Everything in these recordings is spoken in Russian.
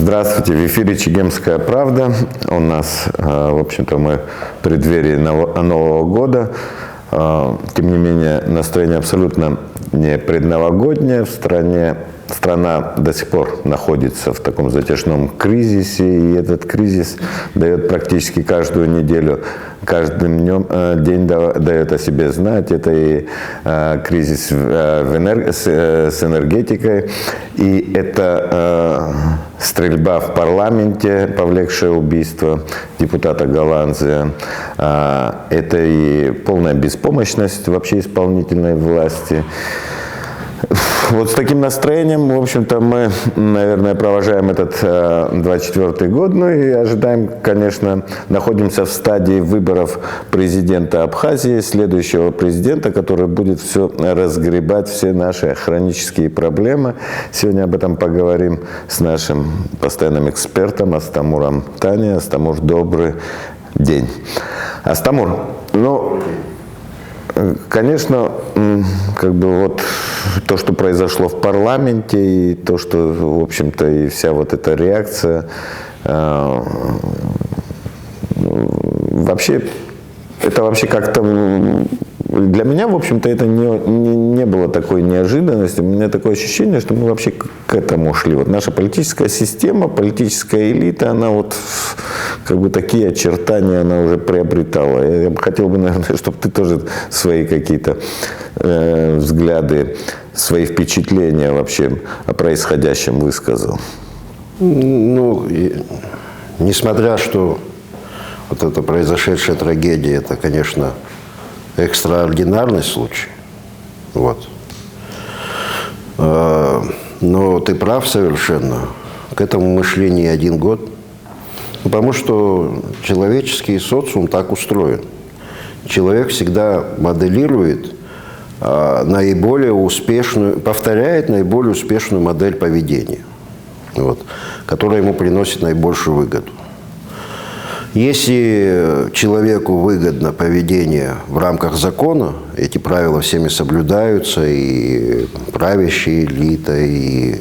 Здравствуйте, в эфире «Чегемская правда». У нас, в общем-то, мы в преддверии Нового года. Тем не менее, настроение абсолютно не предновогоднее в стране. Страна до сих пор находится в таком затяжном кризисе, и этот кризис дает практически каждую неделю, каждым день дает о себе знать. Это и кризис с энергетикой, и это стрельба в парламенте, повлекшая убийство депутата Голландзе. Это и полная беспомощность вообще исполнительной власти. Вот с таким настроением, в общем-то, мы, наверное, провожаем этот 24-й год, ну и ожидаем, конечно, находимся в стадии выборов президента Абхазии, следующего президента, который будет все разгребать, все наши хронические проблемы. Сегодня об этом поговорим с нашим постоянным экспертом Астамуром Тани. Астамур, добрый день. Астамур, ну... Конечно, как бы вот то, что произошло в парламенте, и то, что, в общем-то, и вся вот эта реакция, вообще, это вообще как-то... Для меня, в общем-то, это не было такой неожиданностью. У меня такое ощущение, что мы вообще к этому шли. Вот наша политическая система, политическая элита, она вот как бы такие очертания она уже приобретала. Я бы хотел, наверное, чтобы ты тоже свои какие-то взгляды, свои впечатления вообще о происходящем высказал. Ну, несмотря что вот эта произошедшая трагедия, это, конечно, экстраординарный случай. Вот. Но ты прав совершенно. К этому мы шли не один год. Потому что человеческий социум так устроен. Человек всегда моделирует наиболее успешную, повторяет наиболее успешную модель поведения, вот, которая ему приносит наибольшую выгоду. Если человеку выгодно поведение в рамках закона, эти правила всеми соблюдаются, и правящая элита, и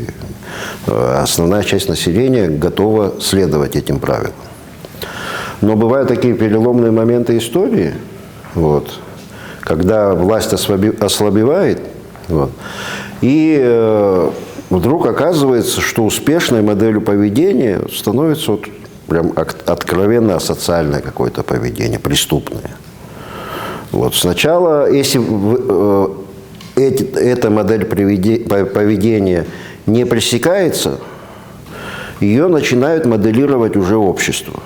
основная часть населения готова следовать этим правилам. Но бывают такие переломные моменты истории, вот, когда власть ослабевает, вот, и вдруг оказывается, что успешной моделью поведения становится вот прям откровенно асоциальное какое-то поведение, преступное. Вот. Сначала, если эта модель поведения не пресекается, ее начинают моделировать уже общество.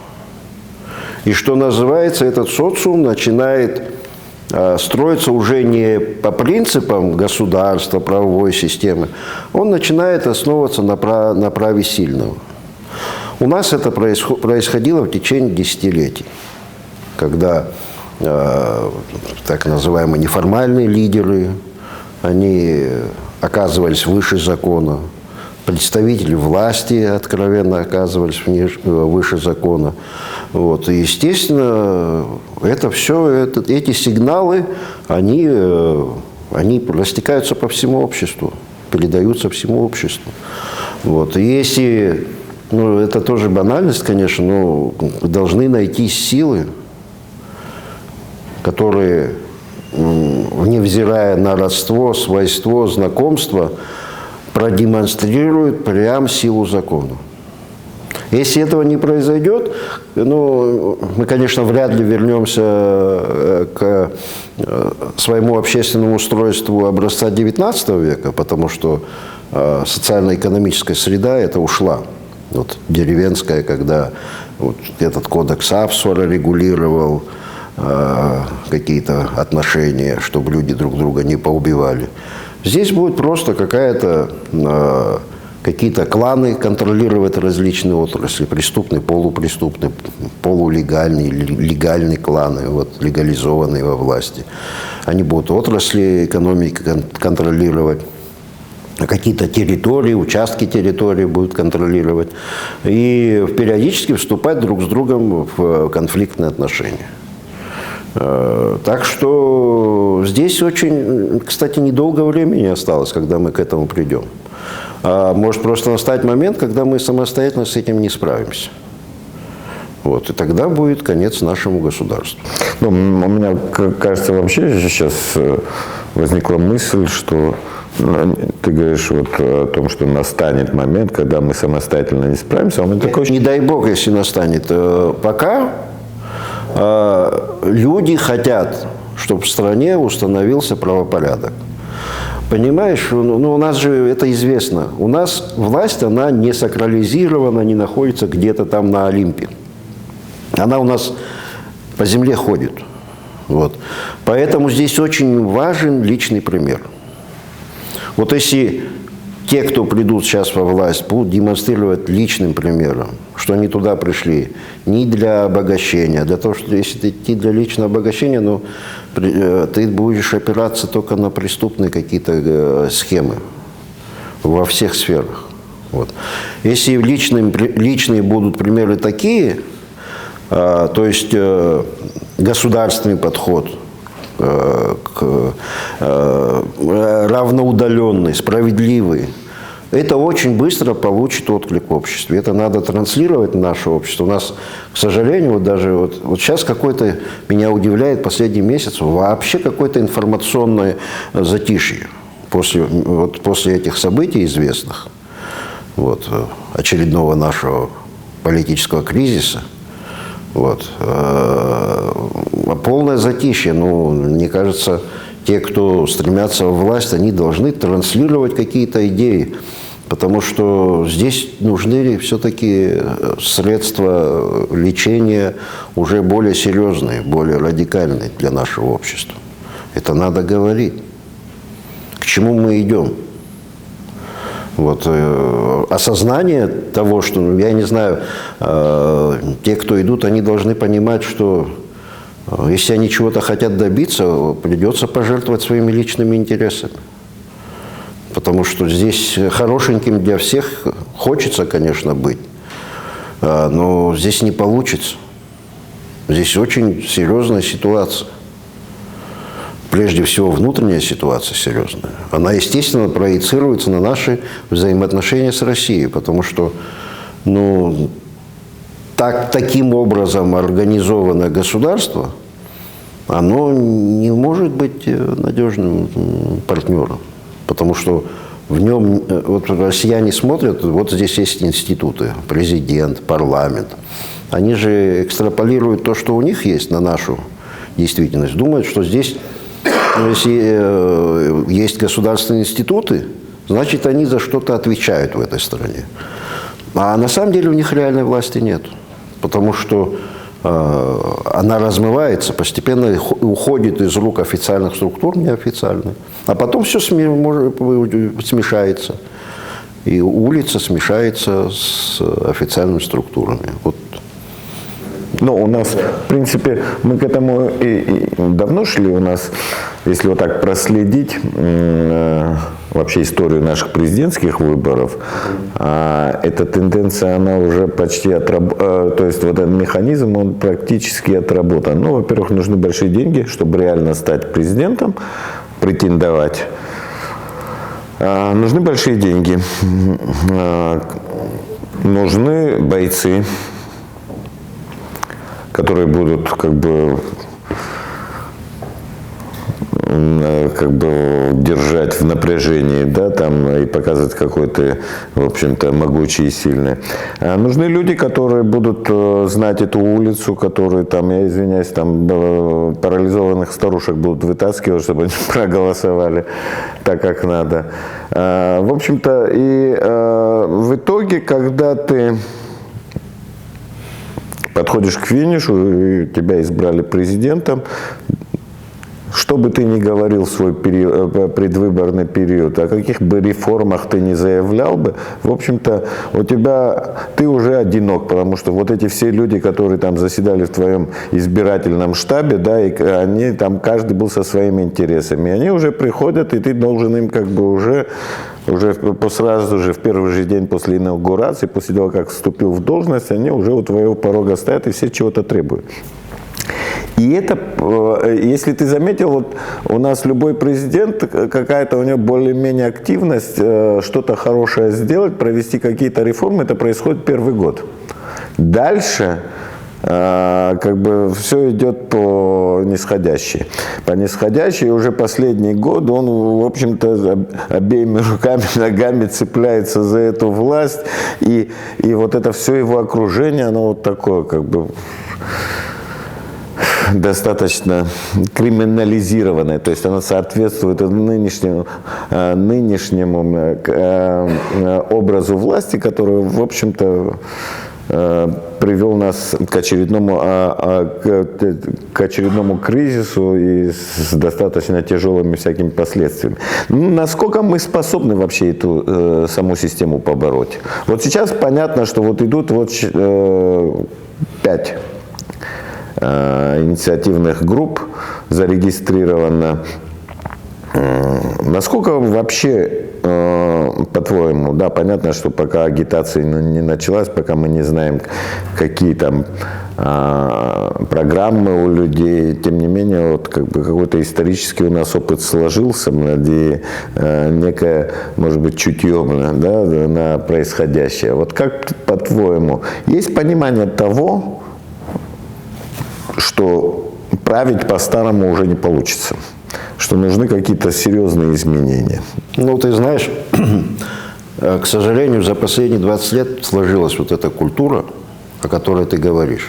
И что называется, этот социум начинает строиться уже не по принципам государства, правовой системы, он начинает основываться на праве сильного. У нас это происходило в течение десятилетий, когда так называемые неформальные лидеры, они оказывались выше закона, представители власти откровенно оказывались выше закона. Вот. И, естественно, это все, эти сигналы, они растекаются по всему обществу, передаются всему обществу. Вот. И если... Ну, это тоже банальность, конечно, но должны найтись силы, которые, невзирая на родство, свойство, знакомство, продемонстрируют прям силу закона. Если этого не произойдет, ну, мы, конечно, вряд ли вернемся к своему общественному устройству образца XIX века, потому что социально-экономическая среда это ушла. Вот, деревенская, когда вот, этот кодекс Авсора регулировал какие-то отношения, чтобы люди друг друга не поубивали. Здесь будет просто какие-то кланы контролировать различные отрасли, преступные, полупреступные, полулегальные, легальные кланы, вот, легализованные во власти. Они будут отрасли экономики контролировать. Какие-то территории, участки территории будут контролировать и периодически вступать друг с другом в конфликтные отношения. Так что здесь очень, кстати, недолго времени осталось, когда мы к этому придем. А может просто настать момент, когда мы самостоятельно с этим не справимся. Вот, и тогда будет конец нашему государству. Ну, у меня, кажется, вообще сейчас возникла мысль, что ты говоришь вот о том, что настанет момент, когда мы самостоятельно не справимся. А у меня такое Не дай бог, если настанет. Пока люди хотят, чтобы в стране установился правопорядок. Понимаешь, ну, у нас же это известно. У нас власть, она не сакрализирована, не находится где-то там на Олимпе. Она у нас по земле ходит. Вот. Поэтому здесь очень важен личный пример. Вот если те, кто придут сейчас во власть, будут демонстрировать личным примером, что они туда пришли не для обогащения, для того, что если ты идти для личного обогащения, ну, ты будешь опираться только на преступные какие-то схемы во всех сферах. Вот. Если личные будут примеры такие, то есть государственный подход, равноудаленный, справедливый, это очень быстро получит отклик в обществе. Это надо транслировать в наше общество. У нас, к сожалению, вот даже вот сейчас какой-то, меня удивляет последний месяц, вообще какое-то информационное затишье после этих событий известных, вот, очередного нашего политического кризиса. Вот. Полное затишье. Ну, мне кажется, те, кто стремятся во власть, они должны транслировать какие-то идеи, потому что здесь нужны все-таки средства лечения уже более серьезные, более радикальные для нашего общества. Это надо говорить. К чему мы идем? Вот, осознание того, что, ну, я не знаю, те, кто идут, они должны понимать, что если они чего-то хотят добиться, придется пожертвовать своими личными интересами. Потому что здесь хорошеньким для всех хочется, конечно, быть, но здесь не получится. Здесь очень серьезная ситуация. Прежде всего, внутренняя ситуация серьезная. Она, естественно, проецируется на наши взаимоотношения с Россией, потому что, ну, таким образом организованное государство, оно не может быть надежным партнером, потому что в нем, вот россияне смотрят, вот здесь есть институты, президент, парламент. Они же экстраполируют то, что у них есть, на нашу действительность, думают, что здесь... Но если есть государственные институты, значит, они за что-то отвечают в этой стране. А на самом деле у них реальной власти нет. Потому что она размывается, постепенно уходит из рук официальных структур неофициальных. А потом все смешается. И улица смешается с официальными структурами. Вот. Ну, у нас, в принципе, мы к этому и давно шли. У нас, если вот так проследить вообще историю наших президентских выборов, эта тенденция, она уже почти отработана. То есть вот этот механизм, он практически отработан. Ну, во-первых, нужны большие деньги, чтобы реально стать президентом, претендовать. Нужны большие деньги. Нужны бойцы, которые будут как бы держать в напряжении, да, там, и показывать какой ты, в общем-то, могучий и сильный. Нужны люди, которые будут знать эту улицу, которые, там, я извиняюсь, там, парализованных старушек будут вытаскивать, чтобы они проголосовали так, как надо. В общем-то, и в итоге, когда ты подходишь к финишу, и тебя избрали президентом, что бы ты ни говорил в свой предвыборный период, о каких бы реформах ты ни заявлял бы, в общем-то, ты уже одинок, потому что вот эти все люди, которые там заседали в твоем избирательном штабе, да, и они там, каждый был со своими интересами, они уже приходят, и ты должен им как бы уже сразу же, в первый же день после инаугурации, после того, как вступил в должность, они уже у твоего порога стоят и все чего-то требуют. И это, если ты заметил, вот у нас любой президент, какая-то у него более-менее активность, что-то хорошее сделать, провести какие-то реформы, это происходит первый год. Дальше как бы все идет по нисходящей. По нисходящей уже последний год он, в общем-то, обеими руками, ногами цепляется за эту власть. И вот это все его окружение, оно вот такое, как бы достаточно криминализированное, то есть оно соответствует нынешнему образу власти, который, в общем-то, привел нас к очередному кризису и с достаточно тяжелыми всякими последствиями. Насколько мы способны вообще эту саму систему побороть? Вот сейчас понятно, что вот идут 5 инициативных групп зарегистрировано. Насколько вообще, по-твоему, да, понятно, что пока агитация не началась, пока мы не знаем, какие там программы у людей, тем не менее, вот как бы какой-то исторический у нас опыт сложился, и некое, может быть, чутье, да, на происходящее. Вот как, по-твоему, есть понимание того, что править по-старому уже не получится, что нужны какие-то серьезные изменения? Ну, ты знаешь, к сожалению, за последние 20 лет сложилась вот эта культура, о которой ты говоришь,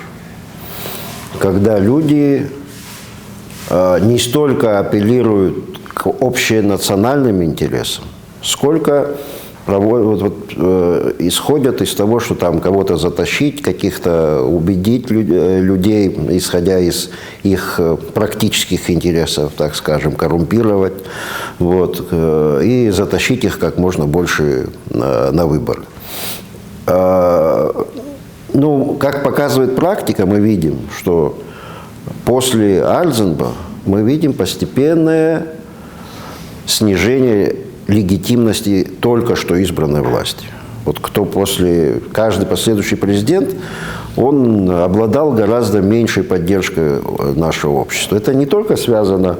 когда люди не столько апеллируют к общенациональным интересам, сколько исходят из того, что там кого-то затащить, каких-то убедить людей, исходя из их практических интересов, так скажем, коррумпировать, вот, и затащить их как можно больше на выборы. Ну, как показывает практика, мы видим, что после Альтенбаха мы видим постепенное снижение легитимности только что избранной власти. Вот каждый последующий президент, он обладал гораздо меньшей поддержкой нашего общества. Это не только связано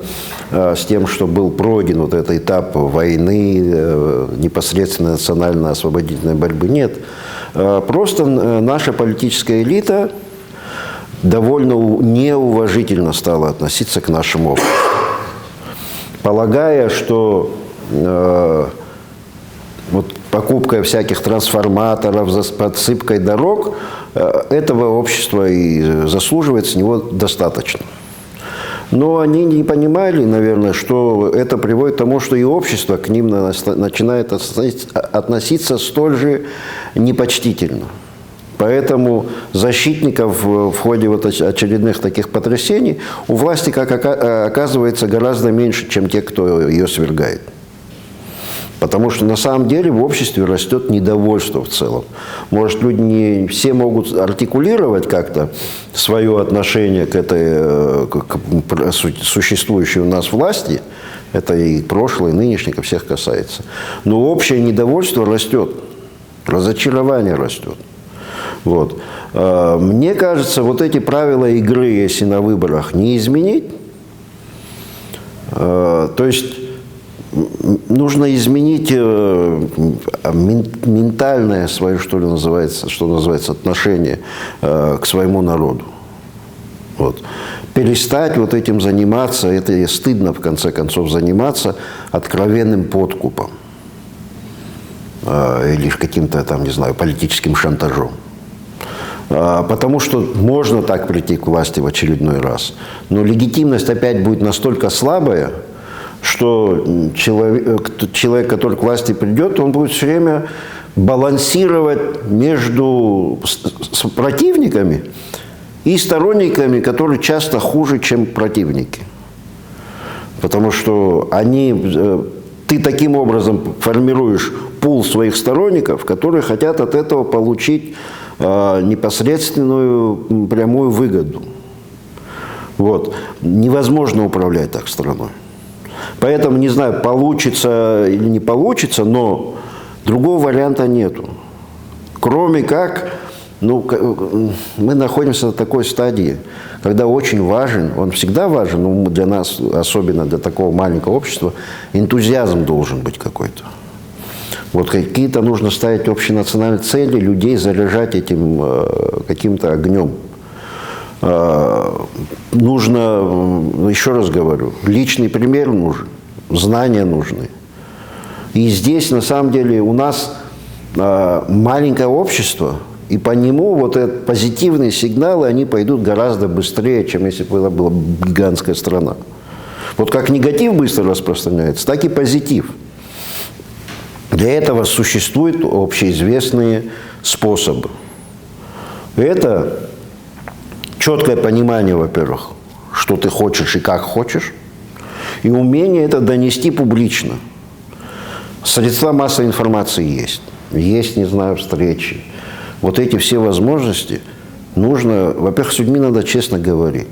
с тем, что был пройден вот этот этап войны, непосредственно национально-освободительной борьбы. Нет. Просто наша политическая элита довольно неуважительно стала относиться к нашему обществу, полагая, что вот покупкой всяких трансформаторов, за подсыпкой дорог этого общества и заслуживает с него достаточно. Но они не понимали, наверное, что это приводит к тому, что и общество к ним начинает относиться столь же непочтительно. Поэтому защитников в ходе вот очередных таких потрясений у власти, как оказывается, гораздо меньше, чем те, кто ее свергает. Потому что на самом деле в обществе растет недовольство в целом. Может, люди не все могут артикулировать как-то свое отношение к этой к существующей у нас власти. Это и прошлое, и нынешнее, всех касается. Но общее недовольство растет, разочарование растет. Вот. Мне кажется, вот эти правила игры, если на выборах не изменить, то есть нужно изменить ментальное свое, что называется, отношение к своему народу. Вот. Перестать вот этим заниматься, это стыдно, в конце концов, заниматься откровенным подкупом или каким-то там, не знаю, политическим шантажом. Потому что можно так прийти к власти в очередной раз, но легитимность опять будет настолько слабая, что человек, который к власти придет, он будет все время балансировать между противниками и сторонниками, которые часто хуже, чем противники. Потому что ты таким образом формируешь пул своих сторонников, которые хотят от этого получить непосредственную прямую выгоду. Вот. Невозможно управлять так страной. Поэтому, не знаю, получится или не получится, но другого варианта нету. Кроме как Ну, мы находимся на такой стадии, когда очень важен, он всегда важен, но для нас, особенно для такого маленького общества, энтузиазм должен быть какой-то. Вот какие-то нужно ставить общенациональные цели, людей заряжать этим каким-то огнем. Нужно, еще раз говорю, личный пример нужен, знания нужны. И здесь, на самом деле, у нас маленькое общество, и по нему вот эти позитивные сигналы, они пойдут гораздо быстрее, чем если бы это была гигантская страна. Вот как негатив быстро распространяется, так и позитив. Для этого существуют общеизвестные способы. Это четкое понимание, во-первых, что ты хочешь и как хочешь, и умение это донести публично. Средства массовой информации есть. Есть, не знаю, встречи. Вот эти все возможности нужно, во-первых, с людьми надо честно говорить.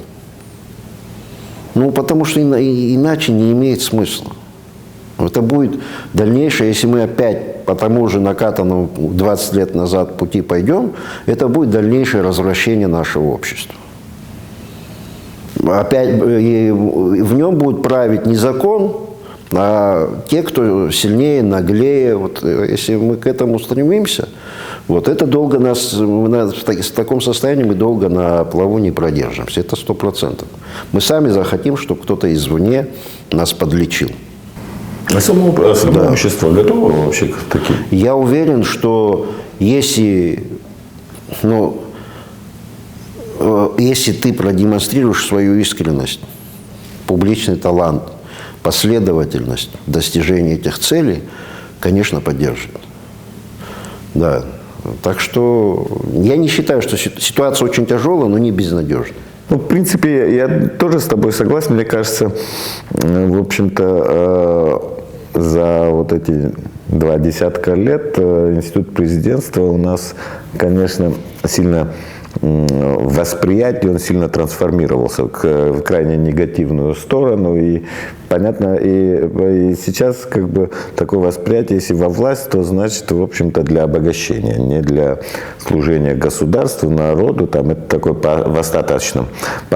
Ну, потому что иначе не имеет смысла. Это будет дальнейшее, если мы опять по тому же накатанному 20 лет назад пути пойдем, это будет дальнейшее развращение нашего общества. Опять в нем будет править не закон, а те, кто сильнее, наглее. Вот, если мы к этому стремимся, вот это долго нас, в таком состоянии мы долго на плаву не продержимся. Это 100%. Мы сами захотим, чтобы кто-то извне нас подлечил. А само общество готово вообще к таким? Я уверен, что если ты продемонстрируешь свою искренность, публичный талант, последовательность в достижении этих целей, конечно, поддержит. Да. Так что я не считаю, что ситуация очень тяжелая, но не безнадежна. Ну, в принципе, я тоже с тобой согласен. Мне кажется, в общем-то, за вот эти 20 лет институт президентства у нас, конечно, сильно восприятие, он сильно трансформировался в крайне негативную сторону. И понятно, и сейчас как бы такое восприятие, если во власть, то значит, в общем-то, для обогащения, не для служения государству, народу. Там это такой по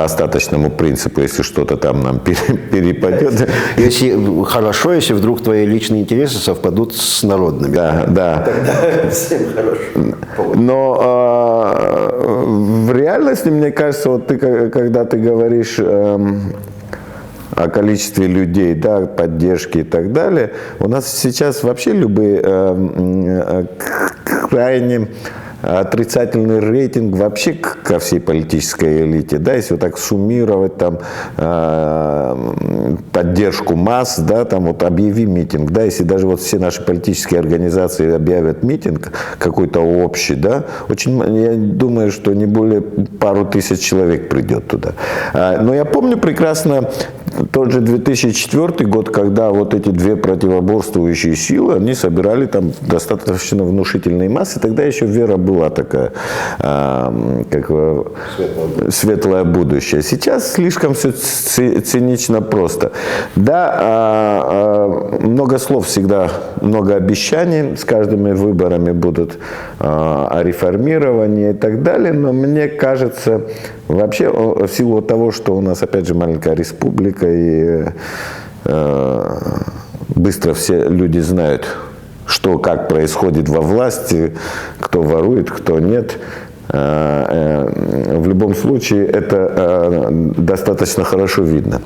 остаточному принципу, если что-то там нам перепадет. Если хорошо, если вдруг твои личные интересы совпадут с народными. Да, да. Тогда всем хорошо. Но в реальности, мне кажется, вот ты, когда ты говоришь о количестве людей, да, поддержки и так далее, у нас сейчас вообще любые крайне отрицательный рейтинг вообще ко всей политической элите, да, если вот так суммировать там поддержку масс, да, там вот объяви митинг, да, если даже вот все наши политические организации объявят митинг какой-то общий, да, очень, я думаю, что не более пару тысяч человек придет туда. Но я помню прекрасно тот же 2004 год, когда вот эти две противоборствующие силы, они собирали там достаточно внушительные массы, тогда еще вера была такая, как светлое будущее. Сейчас слишком все цинично просто. Да, много слов всегда, много обещаний, с каждыми выборами будут о реформировании и так далее, но мне кажется, вообще в силу того, что у нас опять же маленькая республика и быстро все люди знают, что, как происходит во власти, кто ворует, кто нет. В любом случае это достаточно хорошо видно.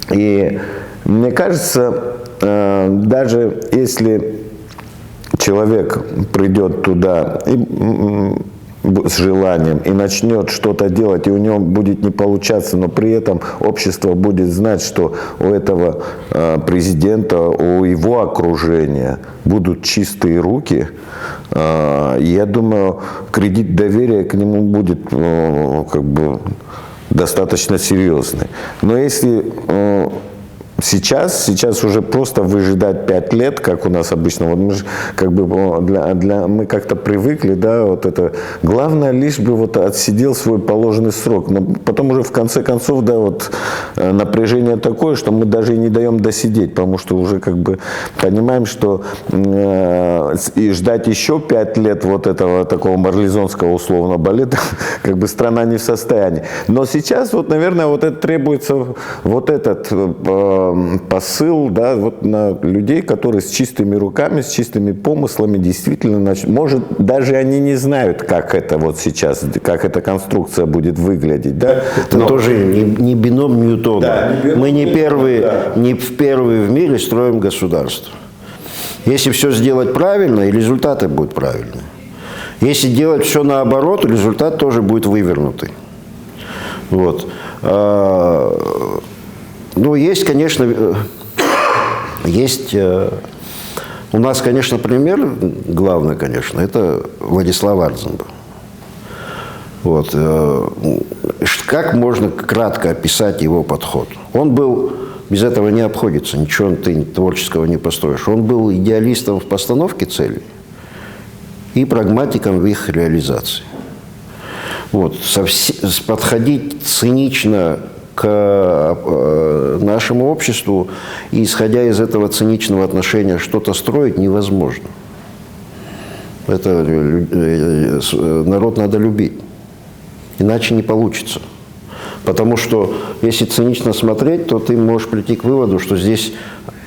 И мне кажется, даже если человек придет туда с желанием и начнет что-то делать, и у него будет не получаться, но при этом общество будет знать, что у этого президента, у его окружения будут чистые руки, я думаю, кредит доверия к нему будет как бы достаточно серьезный. Но если Сейчас уже просто выжидать 5 лет, как у нас обычно. Вот мы же как бы мы как-то привыкли, да, вот это. Главное, лишь бы вот отсидел свой положенный срок. Но потом уже в конце концов, да, вот напряжение такое, что мы даже и не даем досидеть, потому что уже как бы понимаем, что и ждать еще 5 лет вот этого такого марлезонского условного балета, как бы страна не в состоянии. Но сейчас вот, наверное, вот это требуется, вот этот посыл, да, вот на людей, которые с чистыми руками, с чистыми помыслами действительно, может, даже они не знают, как это вот сейчас, как эта конструкция будет выглядеть, да. Это тоже не бином Ньютона. Да, не бином Мы не первые, да. не впервые в мире строим государство. Если все сделать правильно, и результаты будут правильные. Если делать все наоборот, результат тоже будет вывернутый. Вот. Ну, есть, конечно, у нас, конечно, пример, главный, конечно, это Владислав Арзамбов. Вот. Как можно кратко описать его подход? Он был, без этого не обходится, ничего ты творческого не построишь. Он был идеалистом в постановке целей и прагматиком в их реализации. Вот. Подходить цинично к нашему обществу и, исходя из этого циничного отношения, что-то строить невозможно. Это народ надо любить. Иначе не получится. Потому что, если цинично смотреть, то ты можешь прийти к выводу, что здесь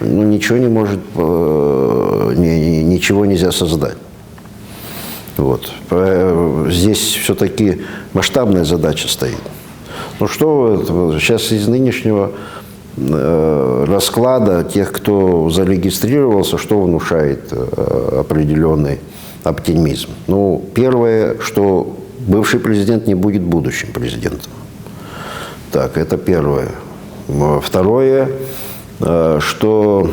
ничего не может, ничего нельзя создать. Вот. Здесь все-таки масштабная задача стоит. Ну что, сейчас из нынешнего расклада тех, кто зарегистрировался, что внушает определенный оптимизм? Ну, первое, что бывший президент не будет будущим президентом. Так, это первое. Второе, что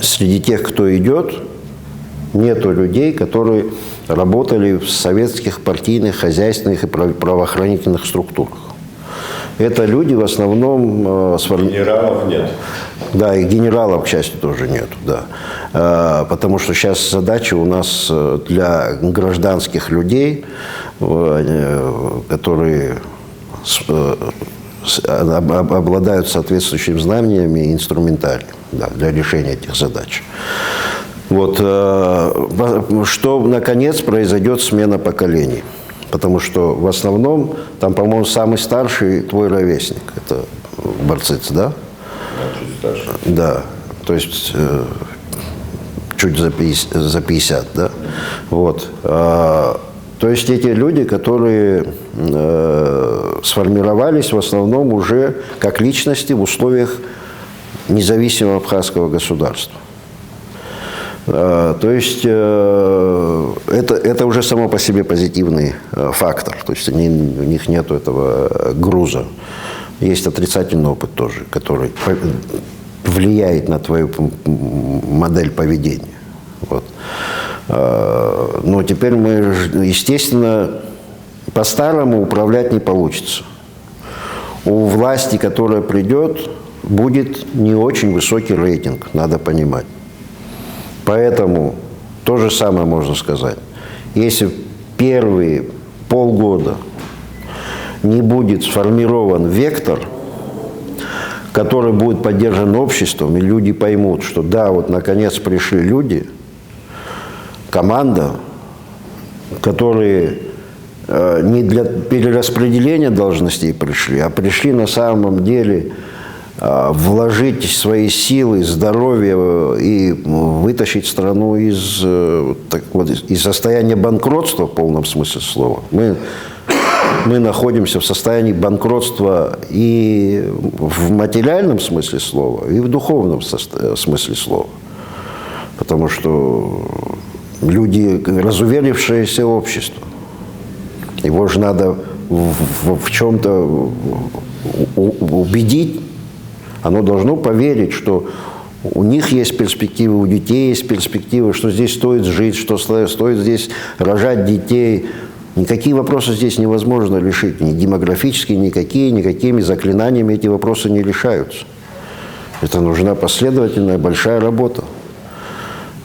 среди тех, кто идет, нету людей, которые работали в советских партийных, хозяйственных и правоохранительных структурах. Это люди в основном... Генералов нет. Да, и генералов, к счастью, тоже нет. Да. Потому что сейчас задача у нас для гражданских людей, которые обладают соответствующими знаниями и инструментарием, да, для решения этих задач. Вот, что, наконец, произойдет смена поколений. Потому что в основном, там, по-моему, самый старший твой ровесник. Это Барциц, да? Чуть старше. Да, то есть чуть за 50, да? Вот. То есть эти люди, которые сформировались в основном уже как личности в условиях независимого абхазского государства. То есть это уже само по себе позитивный фактор. То есть у них нет этого груза. Есть отрицательный опыт тоже, который влияет на твою модель поведения. Вот. Но теперь мы, естественно, по-старому управлять не получится. У власти, которая придет, будет не очень высокий рейтинг, надо понимать. Поэтому то же самое можно сказать. Если первые полгода не будет сформирован вектор, который будет поддержан обществом, и люди поймут, что да, вот наконец пришли люди, команда, которые не для перераспределения должностей пришли, а пришли на самом деле вложить свои силы, здоровье и вытащить страну из состояния банкротства в полном смысле слова. Мы находимся в состоянии банкротства и в материальном смысле слова, и в духовном смысле слова. Потому что люди, разуверившееся общество, его же надо в чем-то убедить. Оно должно поверить, что у них есть перспективы, у детей есть перспективы, что здесь стоит жить, что стоит здесь рожать детей. Никакие вопросы здесь невозможно решить. Ни демографические, никакими заклинаниями эти вопросы не решаются. Это нужна последовательная большая работа.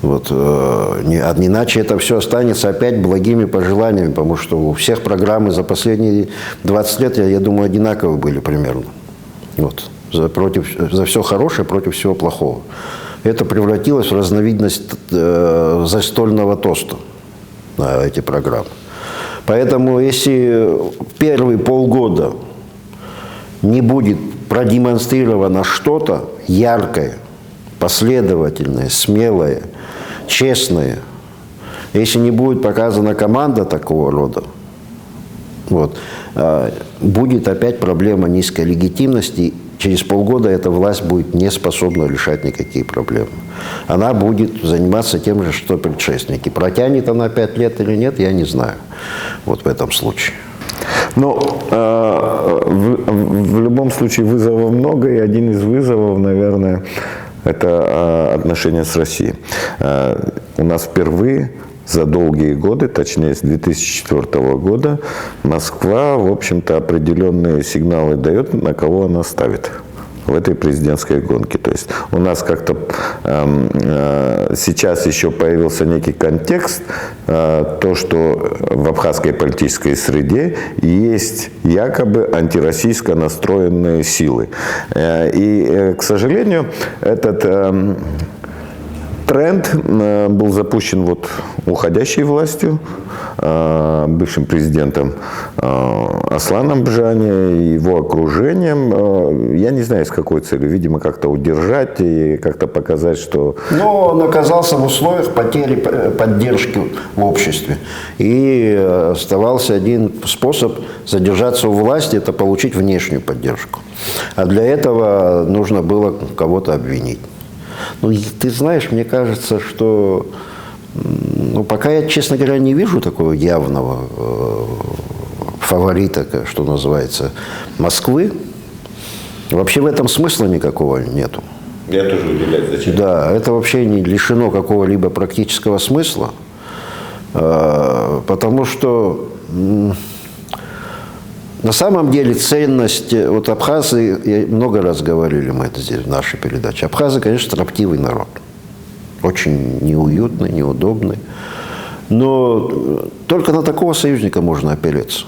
Вот, иначе это все останется опять благими пожеланиями, потому что у всех программы за последние 20 лет, я думаю, одинаковые были примерно. Вот, за все хорошее против всего плохого. Это превратилось в разновидность застольного тоста на эти программы. Поэтому если первые полгода не будет продемонстрировано что-то яркое, последовательное, смелое, честное, если не будет показана команда такого рода, вот, будет опять проблема низкой легитимности. Через полгода эта власть будет не способна решать никакие проблемы. Она будет заниматься тем же, что предшественники. Протянет она 5 лет или нет, я не знаю. Вот в этом случае. Но в любом случае вызовов много, и один из вызовов, наверное, это отношения с Россией. У нас впервые за долгие годы, точнее с 2004 года, Москва, в общем-то, определенные сигналы дает, на кого она ставит в этой президентской гонке. То есть у нас как-то сейчас еще появился некий контекст, то, что в абхазской политической среде есть якобы антироссийско настроенные силы. И, к сожалению, этот тренд был запущен вот уходящей властью, бывшим президентом Асланом Бжани и его окружением. Я не знаю, с какой целью. Видимо, как-то удержать и как-то показать, что... Но он оказался в условиях потери поддержки в обществе. И оставался один способ задержаться у власти – это получить внешнюю поддержку. А для этого нужно было кого-то обвинить. Ну, ты знаешь, мне кажется, что пока я, честно говоря, не вижу такого явного фаворита, что называется, Москвы. Вообще в этом смысла никакого нету. Я тоже удивляюсь, зачем. Да, это вообще не лишено какого-либо практического смысла, потому что на самом деле ценность, вот абхазы, много раз говорили мы это здесь в нашей передаче, абхазы, конечно, строптивый народ, очень неуютный, неудобный, но только на такого союзника можно опереться.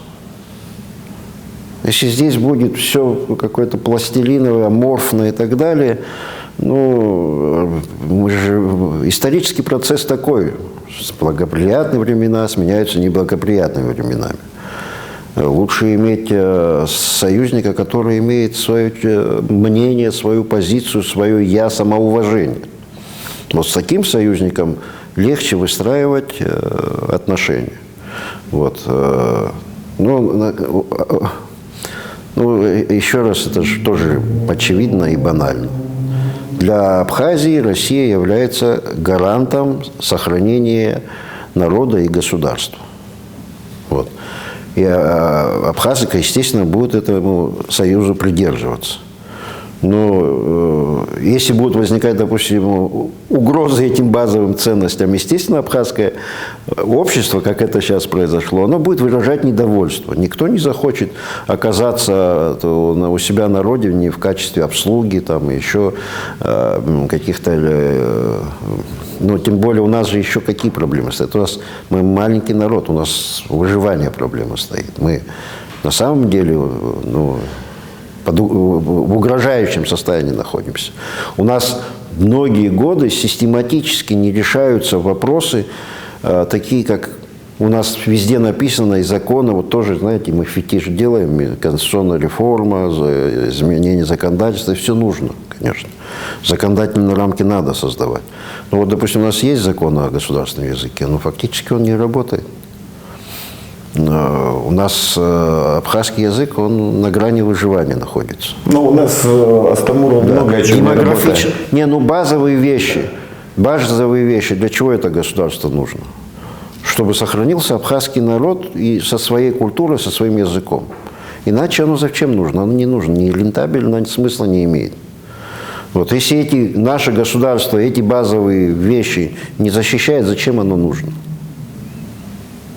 Если здесь будет все какое-то пластилиновое, аморфное и так далее, исторический процесс такой, благоприятные времена сменяются неблагоприятными временами. Лучше иметь союзника, который имеет свое мнение, свою позицию, свое «я», самоуважение. Вот с таким союзником легче выстраивать отношения. Вот. Еще раз, это же тоже очевидно и банально. Для Абхазии Россия является гарантом сохранения народа и государства. Вот. И Абхазия, естественно, будет этому союзу придерживаться. Но если будут возникать, допустим, угрозы этим базовым ценностям, естественно, абхазское общество, как это сейчас произошло, оно будет выражать недовольство. Никто не захочет оказаться у себя на родине в качестве обслуги, там, еще каких-то... тем более у нас же еще какие проблемы стоят? У нас мы маленький народ, у нас выживание проблемы стоит. Мы на самом деле... в угрожающем состоянии находимся. У нас многие годы систематически не решаются вопросы, такие как у нас везде написано и законы, вот тоже, знаете, мы фетиш делаем, конституционная реформа, изменение законодательства, все нужно, конечно. Законодательные рамки надо создавать. Но вот, допустим, у нас есть закон о государственном языке, но фактически он не работает. У нас абхазский язык, он на грани выживания находится. Ну, у нас Астамуров много о чем не работает. Базовые вещи. Базовые вещи. Для чего это государство нужно? Чтобы сохранился абхазский народ и со своей культурой, со своим языком. Иначе оно зачем нужно? Оно не нужно, не рентабельно, смысла не имеет. Вот, если наше государство эти базовые вещи не защищает, зачем оно нужно?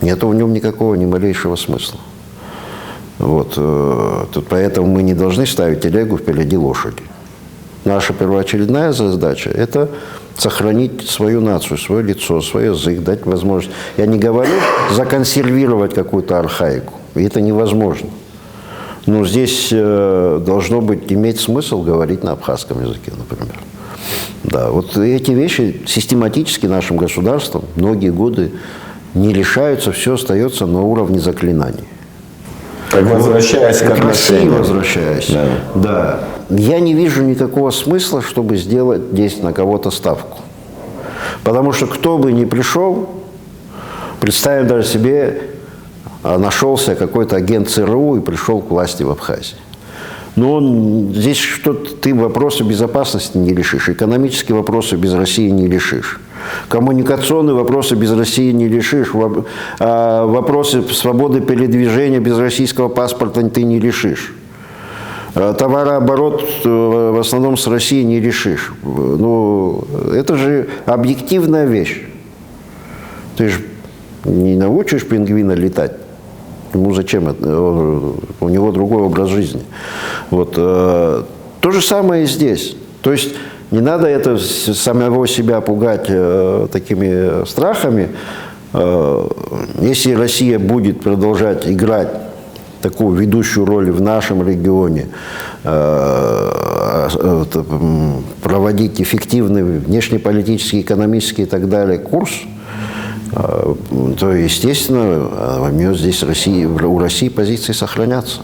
Нет в нем никакого, ни малейшего смысла. Вот. Поэтому мы не должны ставить телегу впереди лошади. Наша первоочередная задача – это сохранить свою нацию, свое лицо, свой язык, дать возможность. Я не говорю законсервировать какую-то архаику. И это невозможно. Но здесь должно быть, иметь смысл говорить на абхазском языке, например. Да, вот эти вещи систематически нашим государством многие годы не решаются, все остается на уровне заклинаний. Так, возвращаясь к отношениям. Возвращаясь. Да. Я не вижу никакого смысла, чтобы сделать здесь на кого-то ставку. Потому что кто бы ни пришел, представим даже себе, нашелся какой-то агент ЦРУ и пришел к власти в Абхазии. Но здесь что-то ты вопросы безопасности не решишь, экономические вопросы без России не решишь, коммуникационные вопросы без России не решишь, вопросы свободы передвижения без российского паспорта ты не решишь. Товарооборот в основном с Россией не решишь. Ну, это же объективная вещь. Ты же не научишь пингвина летать. Ему зачем это? У него другой образ жизни. Вот. То же самое и здесь. То есть не надо это самого себя пугать такими страхами. Если Россия будет продолжать играть такую ведущую роль в нашем регионе, проводить эффективный внешнеполитический, экономический и так далее курс, то, естественно, у нее здесь у России позиции сохранятся.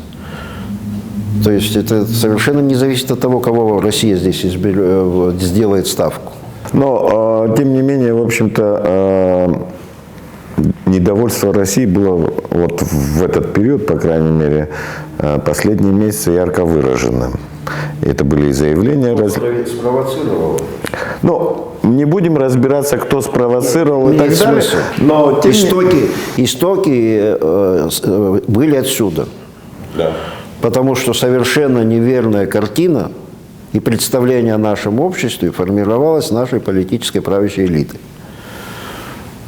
То есть это совершенно не зависит от того, кого Россия здесь сделает ставку. Но, тем не менее, в общем-то, недовольство России было вот в этот период, по крайней мере, последние месяцы ярко выражено. Это были и заявления. Спровоцировал. Ну, не будем разбираться, кто спровоцировал и так далее. Но истоки были отсюда. Да. Потому что совершенно неверная картина и представление о нашем обществе формировалось нашей политической правящей элитой.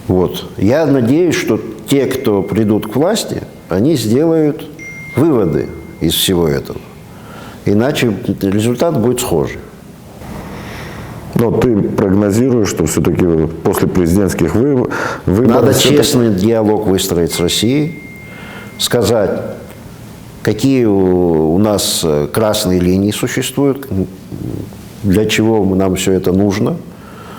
Вот. Я надеюсь, что те, кто придут к власти, они сделают выводы из всего этого. Иначе результат будет схожий. Но ты прогнозируешь, что все-таки после президентских выборов... Надо честный диалог выстроить с Россией, сказать, какие у нас красные линии существуют, для чего нам все это нужно,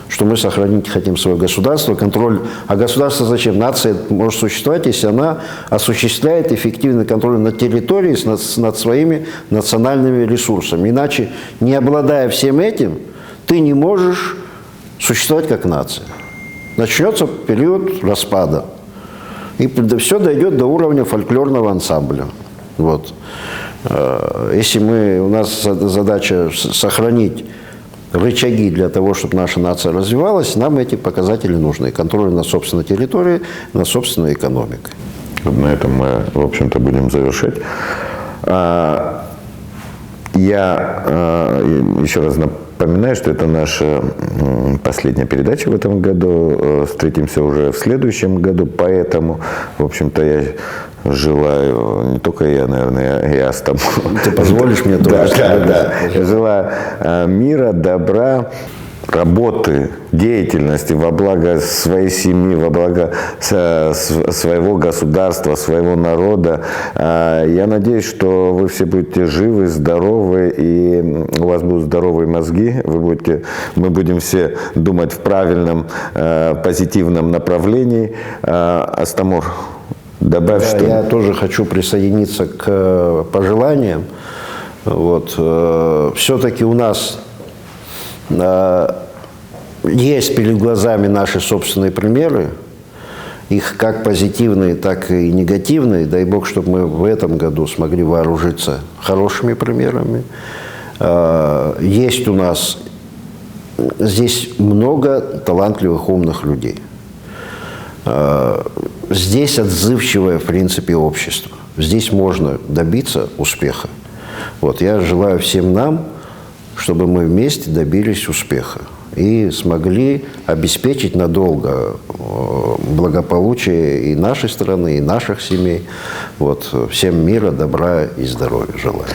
что мы сохранить хотим свое государство, контроль. А государство зачем? Нация может существовать, если она осуществляет эффективный контроль над территорией, над своими национальными ресурсами. Иначе, не обладая всем этим, ты не можешь существовать как нация. Начнется период распада. И все дойдет до уровня фольклорного ансамбля. Вот. Если у нас задача сохранить рычаги для того, чтобы наша нация развивалась, нам эти показатели нужны. Контроль над собственной территорией, над собственной экономикой. На этом мы, в общем-то, будем завершать. Я еще раз напоминаю, что это наша последняя передача в этом году. Встретимся уже в следующем году. Поэтому, в общем-то, я желаю, не только я, наверное, и Астам. Ты позволишь мне тоже? Да. Я желаю мира, добра, работы, деятельности во благо своей семьи, во благо своего государства, своего народа. Я надеюсь, что вы все будете живы, здоровы, и у вас будут здоровые мозги. Мы будем все думать в правильном, позитивном направлении. Астамур, добавь, да, что... Я тоже хочу присоединиться к пожеланиям. Вот. Все-таки у нас есть перед глазами наши собственные примеры. Их как позитивные, так и негативные. Дай Бог, чтобы мы в этом году смогли вооружиться хорошими примерами. Есть у нас здесь много талантливых, умных людей. Здесь отзывчивое, в принципе, общество. Здесь можно добиться успеха. Вот, я желаю всем нам, чтобы мы вместе добились успеха. и смогли обеспечить надолго благополучие и нашей страны, и наших семей. Вот. Всем мира, добра и здоровья желаю.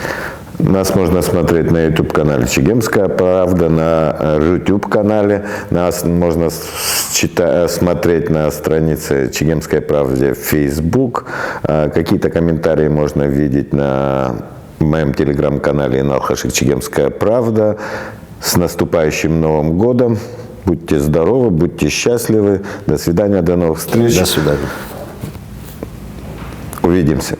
Нас можно смотреть на YouTube-канале «Чегемская правда», на YouTube-канале. Нас можно смотреть на странице «Чегемской правды» в Facebook. Какие-то комментарии можно видеть на моем телеграм-канале «Иналхашик Чегемская правда». С наступающим Новым годом! Будьте здоровы, будьте счастливы. До свидания, до новых встреч. До свидания. Увидимся.